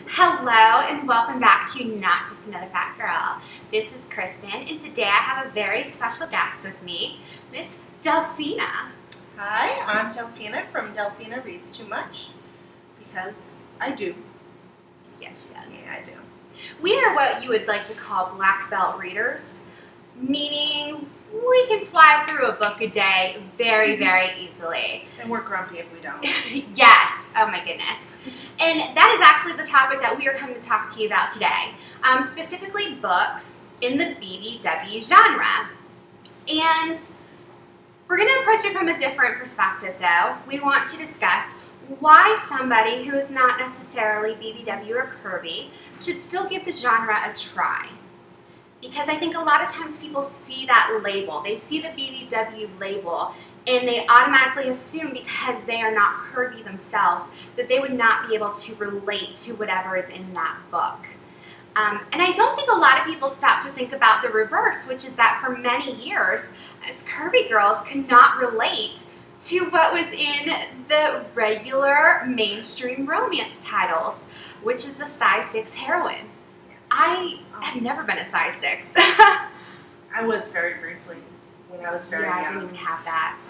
Hello and welcome back to Not Just Another Fat Girl. This is Christin and today I have a very special guest with me, Miss Delphina. Hi, I'm Delphina from Delphina Reads Too Much because I do. Yes, she does. Yeah, I do. We are what you would like to call black belt readers, meaning we can fly through a book a day very, very easily. And we're grumpy if we don't. Yes. Oh my goodness. And that is actually the topic that we are coming to talk to you about today. Specifically books in the BBW genre. And we're going to approach it from a different perspective though. We want to discuss why somebody who is not necessarily BBW or curvy should still give the genre a try. Because I think a lot of times people see that label, they see the BBW label, and they automatically assume because they are not curvy themselves that they would not be able to relate to whatever is in that book. And I don't think a lot of people stop to think about the reverse, which is that for many years, as curvy girls could not relate to what was in the regular mainstream romance titles, which is the size 6 heroine. I have never been a size 6. I was very briefly when I was very young. I didn't even have that.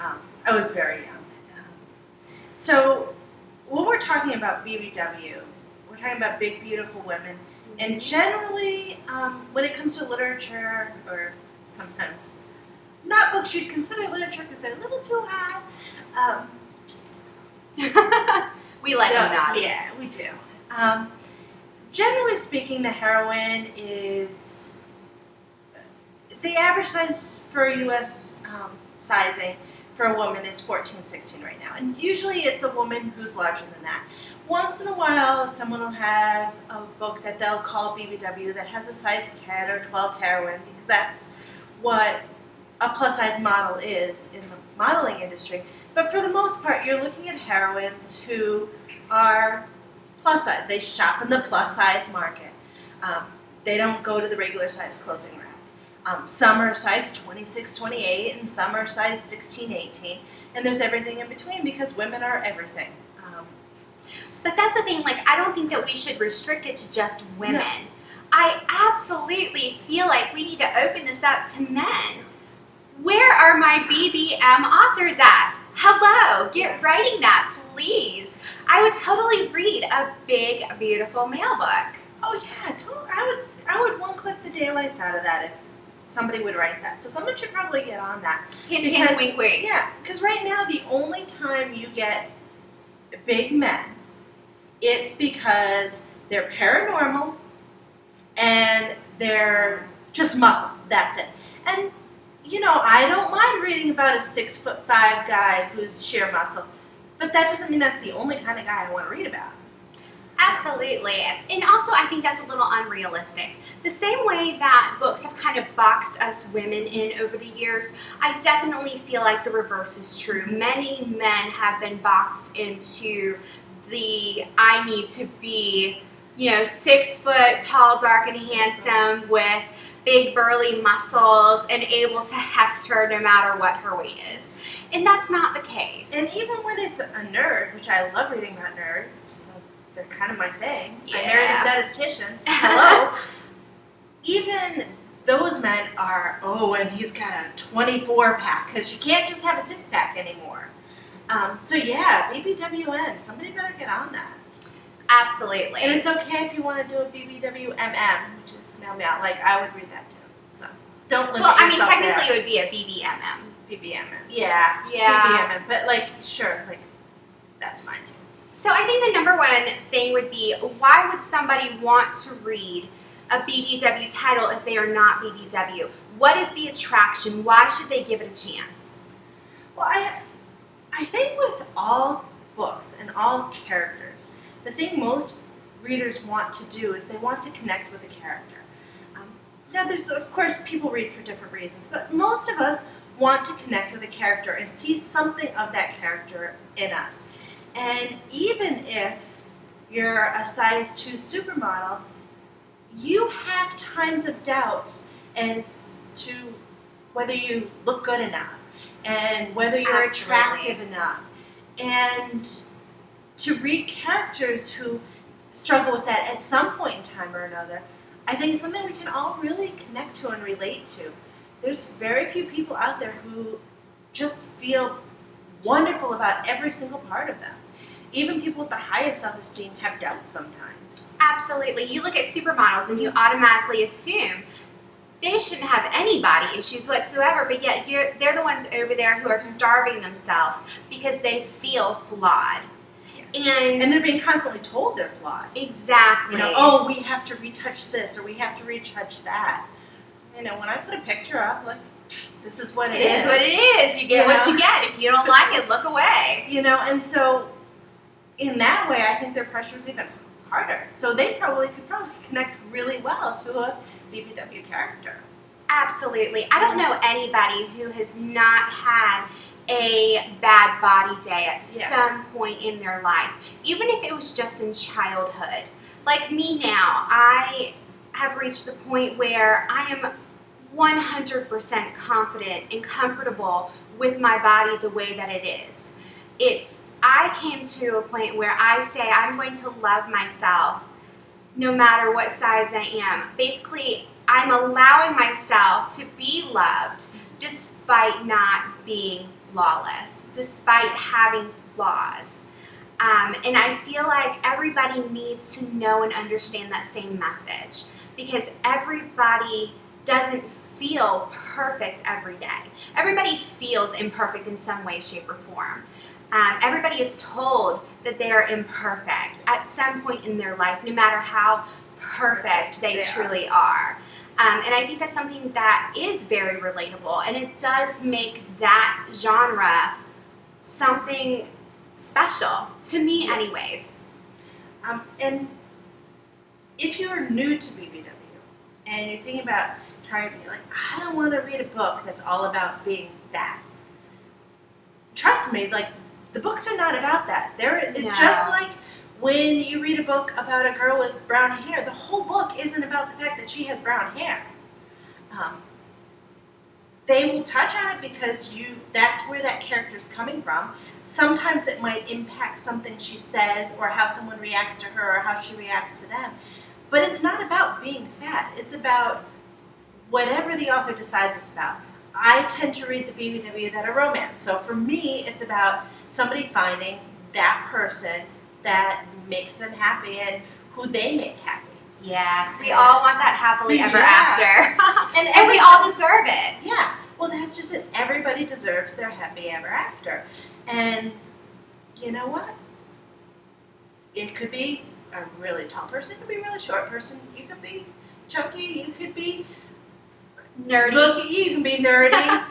I was very young. So when we're talking about BBW, we're talking about big, beautiful women. And generally, when it comes to literature, or sometimes not books you'd consider literature because they're a little too high, We let them nod. Yeah, we do. Generally speaking, the heroine is the average size for U.S. Sizing for a woman is 14, 16 right now. And usually it's a woman who's larger than that. Once in a while, someone will have a book that they'll call BBW that has a size 10 or 12 heroine because that's what a plus-size model is in the modeling industry. But for the most part, you're looking at heroines who are plus size. They shop in the plus size market. They don't go to the regular size clothing rack. Some are size 26, 28, and some are size 16, 18. And there's everything in between because women are everything. But that's the thing, I don't think that we should restrict it to just women. No. I absolutely feel like we need to open this up to men. Where are my BBM authors at? Hello, get writing that, please. I would totally read a big, beautiful male book. Oh yeah, I would one-click the daylights out of that if somebody would write that. So someone should probably get on that. Hint, hint, wink, wink. Yeah, because right now the only time you get big men, it's because they're paranormal and they're just muscle. That's it. And I don't mind reading about a 6'5" guy who's sheer muscle, but that doesn't mean that's the only kind of guy I want to read about. Absolutely. And also I think that's a little unrealistic. The same way that books have kind of boxed us women in over the years, I definitely feel like the reverse is true. Many men have been boxed into the I need to be, 6 foot tall, dark and handsome with big burly muscles and able to heft her no matter what her weight is. And that's not the case. And even when it's a nerd, which I love reading about nerds, they're kind of my thing. Yeah. I married a statistician. Hello. Even those men are, and he's got a 24-pack, because you can't just have a 6-pack anymore. So yeah, BBWN, somebody better get on that. Absolutely. And it's okay if you want to do a BBWMM, which is meow meow. I would read that too. So don't limit yourself. Well, I mean, technically it would be a BBMM. BBMM. Yeah. Yeah. BBMM. But sure, that's fine too. So I think the number one thing would be, why would somebody want to read a BBW title if they are not BBW? What is the attraction? Why should they give it a chance? Well, I think with all books and all characters, the thing most readers want to do is they want to connect with a character. Now, there's, of course, people read for different reasons, but most of us want to connect with a character and see something of that character in us. And even if you're a size 2 supermodel, you have times of doubt as to whether you look good enough and whether you're attractive enough. And to read characters who struggle with that at some point in time or another, I think it's something we can all really connect to and relate to. There's very few people out there who just feel wonderful about every single part of them. Even people with the highest self-esteem have doubts sometimes. Absolutely. You look at supermodels and you automatically assume they shouldn't have any body issues whatsoever, but yet they're the ones over there who are starving themselves because they feel flawed. Yeah. And they're being constantly told they're flawed. Exactly. Oh, we have to retouch this or we have to retouch that. When I put a picture up, like, this is what it is. It is what it is. You get what you get. If you don't like it, look away. And so in that way, I think their pressure is even harder. So they could connect really well to a BBW character. Absolutely. I don't know anybody who has not had a bad body day at some point in their life, even if it was just in childhood. Like me now, I have reached the point where I am 100% confident and comfortable with my body the way that it is. I came to a point where I say I'm going to love myself no matter what size I am. Basically, I'm allowing myself to be loved despite not being flawless, despite having flaws. And I feel like everybody needs to know and understand that same message, because everybody doesn't feel perfect every day. Everybody feels imperfect in some way, shape, or form. Everybody is told that they are imperfect at some point in their life, no matter how perfect they truly are. And I think that's something that is very relatable, and it does make that genre something special, to me anyways. And if you're new to BBW and you're thinking about trying to be like, I don't want to read a book that's all about being fat. Trust me, like, the books are not about that. It's just like when you read a book about a girl with brown hair, the whole book isn't about the fact that she has brown hair. They will touch on it because that's where that character is coming from. Sometimes it might impact something she says or how someone reacts to her or how she reacts to them. But it's not about being fat. It's about whatever the author decides it's about. I tend to read the BBW that are romance. So for me, it's about somebody finding that person that makes them happy and who they make happy. Yes, we all want that happily ever after. and we all deserve it. Yeah, well, that's just it. Everybody deserves their happy ever after. And you know what? It could be a really tall person. It could be a really short person. You could be chunky. You could be nerdy. You can be nerdy.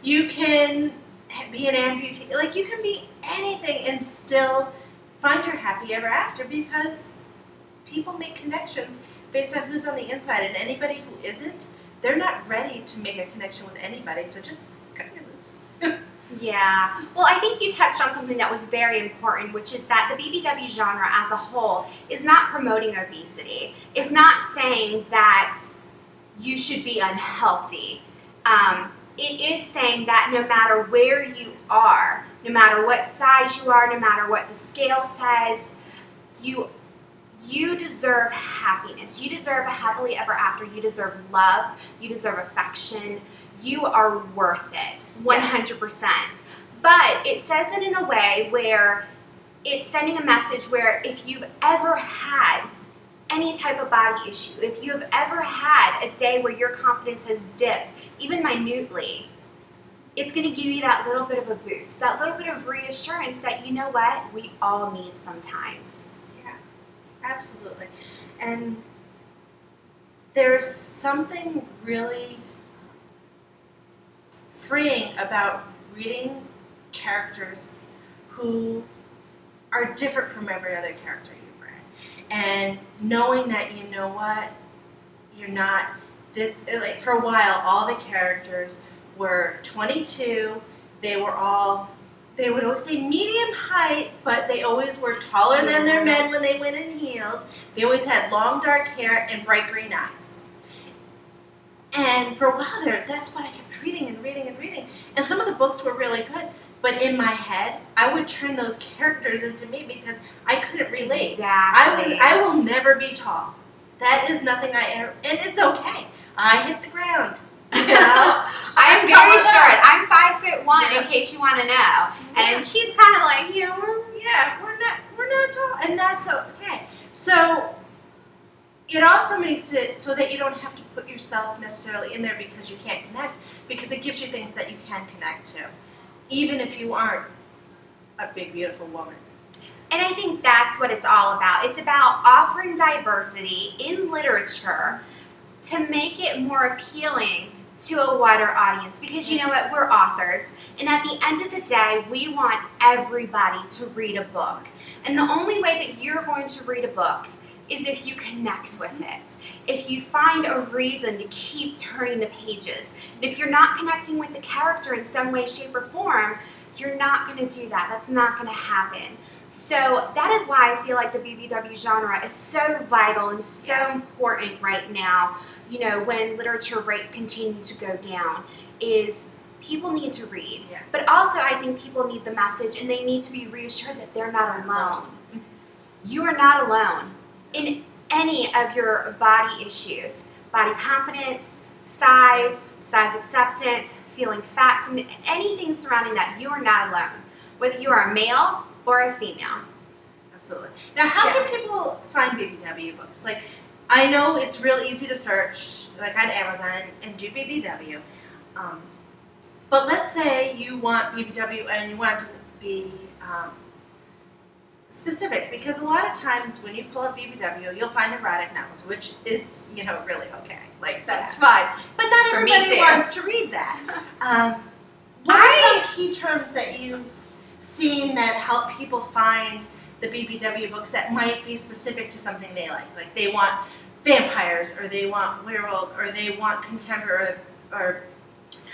You can be an amputee. Like, you can be anything and still find your happy ever after, because people make connections based on who's on the inside, and anybody who isn't, they're not ready to make a connection with anybody, so just cut your loose. Yeah. Well, I think you touched on something that was very important, which is that the BBW genre as a whole is not promoting obesity. It's not saying that you should be unhealthy. It is saying that no matter where you are, no matter what size you are, no matter what the scale says, you deserve happiness. You deserve a happily ever after. You deserve love. You deserve affection. You are worth it, 100%. But it says it in a way where it's sending a message where if you've ever had any type of body issue, if you have ever had a day where your confidence has dipped, even minutely, it's going to give you that little bit of a boost, that little bit of reassurance that, you know what, we all need sometimes. Yeah, absolutely. And there's something really freeing about reading characters who are different from every other character you've read. And knowing that, you know what, you're not this, like, for a while, all the characters were 22, they would always say medium height, but they always were taller than their men when they went in heels. They always had long dark hair and bright green eyes. And for a while there, that's what I kept reading and reading and reading. And some of the books were really good. But in my head, I would turn those characters into me because I couldn't relate. Exactly. I will never be tall. That is nothing I ever, and it's okay. I hit the ground. You know? I am very short. I'm 5'1", Yeah. in case you want to know. And Yeah. she's kind of like, you know, Yeah, we're not tall, and that's okay. So it also makes it so that you don't have to put yourself necessarily in there because you can't connect, because it gives you things that you can connect to, even if you aren't a big, beautiful woman. and I think that's what it's all about. It's about offering diversity in literature to make it more appealing to a wider audience, because you know what, we're authors, and at the end of the day we want everybody to read a book, and the only way that you're going to read a book is if you connect with it, if you find a reason to keep turning the pages. And if you're not connecting with the character in some way, shape, or form, you're not going to do that. That's not going to happen. So that is why I feel like the BBW genre is so vital and so important right now, you know, when literature rates continue to go down, is people need to read. Yeah. But also I think people need the message, and they need to be reassured that they're not alone. You are not alone in any of your body issues. Body confidence, size acceptance, feeling fat, anything surrounding that, you are not alone. Whether you are a male or a female. Absolutely. Now, how can people find BBW books? Like, I know it's real easy to search, like on Amazon, and do BBW. But let's say you want BBW and you want to be specific, because a lot of times when you pull up BBW, you'll find erotic novels, which is, you know, really okay. Like, that's fine. But not For me everybody too. wants to read that. What are some key terms that you've seen that help people find the BBW books that might be specific to something they like? Like, they want vampires, or they want werewolves, or they want contemporary, or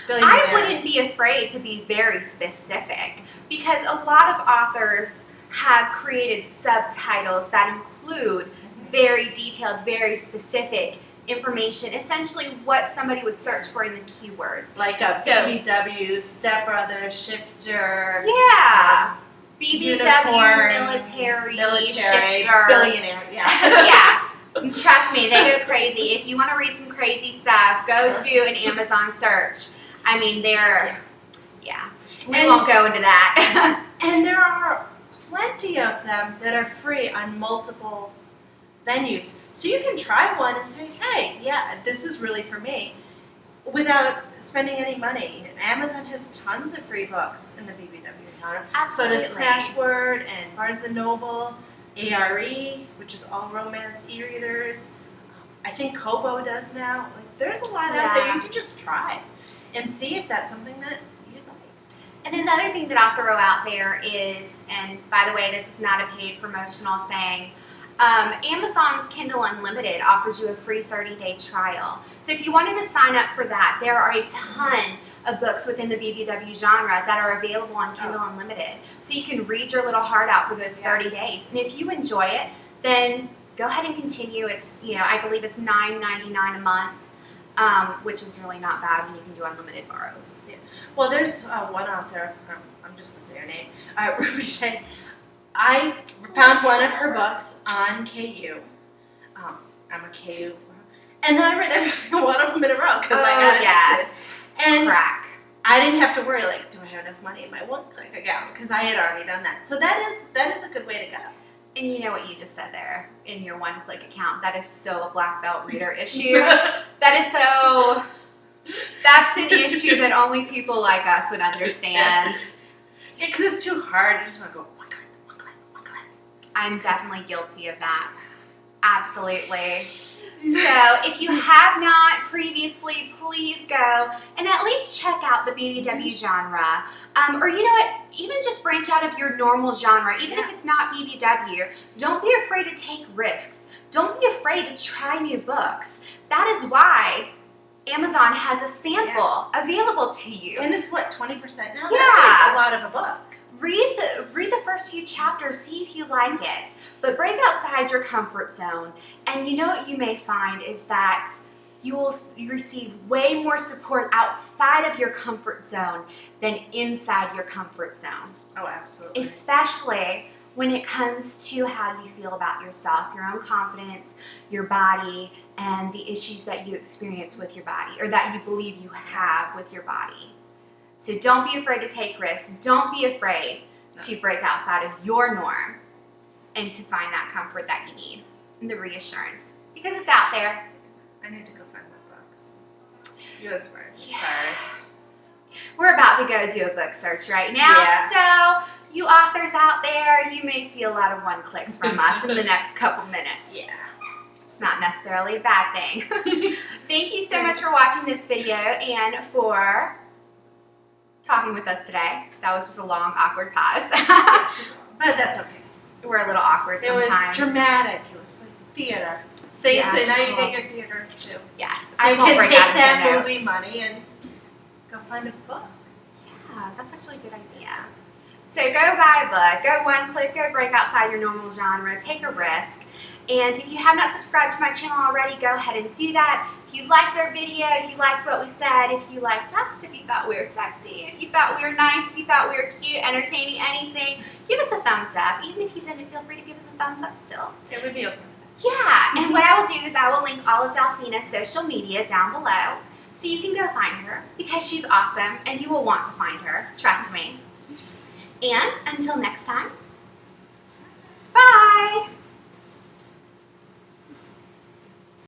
billionaires. I wouldn't be afraid to be very specific, because a lot of authors have created subtitles that include very detailed, very specific information, essentially what somebody would search for in the keywords. Like a BBW, stepbrother, shifter. Yeah. BBW, unicorn, military, military, shifter. billionaire. Yeah. Yeah. Trust me, they go crazy. If you want to read some crazy stuff, go do an Amazon search. I mean, they're, we won't go into that. And there are plenty of them that are free on multiple venues. So you can try one and say, hey, yeah, this is really for me, without spending any money. Amazon has tons of free books in the BBW genre. Absolutely. So does Smashword and Barnes & Noble, ARE, which is all romance e-readers. I think Kobo does now. Like, there's a lot out there. You can just try and see if that's something that you'd like. And another thing that I'll throw out there is, and by the way, this is not a paid promotional thing, Amazon's Kindle Unlimited offers you a free 30-day trial. So if you wanted to sign up for that, there are a ton of books within the BBW genre that are available on Kindle Unlimited. So you can read your little heart out for those 30 days. And if you enjoy it, then go ahead and continue. It's, you know, I believe it's $9.99 a month, which is really not bad when you can do unlimited borrows. Yeah. Well, there's one author, I'm just going to say her name, Ruby Shea. I found one of her books on KU. I'm a KU. And then I read every single one of them in a row because I got it. Yes. And crack. I didn't have to worry, like, do I have enough money in my one-click account? Because I had already done that. So that is a good way to go. And you know what you just said there in your one-click account. That is so a black belt reader issue. That's an issue that only people like us would understand. Yeah, because it's too hard. You just want to go one click. I'm definitely guilty of that. Absolutely. So if you have not previously, please go and at least check out the BBW genre. Or you know what, even just branch out of your normal genre, even if it's not BBW. Don't be afraid to take risks. Don't be afraid to try new books. That is why Amazon has a sample available to you. And it's what, 20% now? Yeah. That's like a lot of a book. Read the first few chapters, see if you like it, but break outside your comfort zone. And you know what you may find is that you will receive way more support outside of your comfort zone than inside your comfort zone. Oh, absolutely. Especially when it comes to how you feel about yourself, your own confidence, your body, and the issues that you experience with your body, or that you believe you have with your body. So don't be afraid to take risks. Don't be afraid to break outside of your norm and to find that comfort that you need and the reassurance, because it's out there. I need to go find my books. You inspired me. Yeah. Sorry. We're about to go do a book search right now. Yeah. So you authors out there, you may see a lot of one-clicks from us in the next couple minutes. Yeah. It's not necessarily a bad thing. Thank you so much for watching this video and for talking with us today. That was just a long, awkward pause. But that's okay. We're a little awkward sometimes. It was dramatic. It was like theater. So Yeah, now you cool. get your theater too. Yes. So I you won't can break take out into that a note. movie money and go find a book. Yeah, that's actually a good idea. So go buy a book, go one click, go break outside your normal genre, take a risk. And if you have not subscribed to my channel already, go ahead and do that. If you liked our video, if you liked what we said, if you liked us, if you thought we were sexy, if you thought we were nice, if you thought we were cute, entertaining, anything, give us a thumbs up. Even if you didn't, feel free to give us a thumbs up still. It would be okay. Yeah, and what I will do is I will link all of Delphina's social media down below so you can go find her because she's awesome and you will want to find her, trust me. And until next time, bye!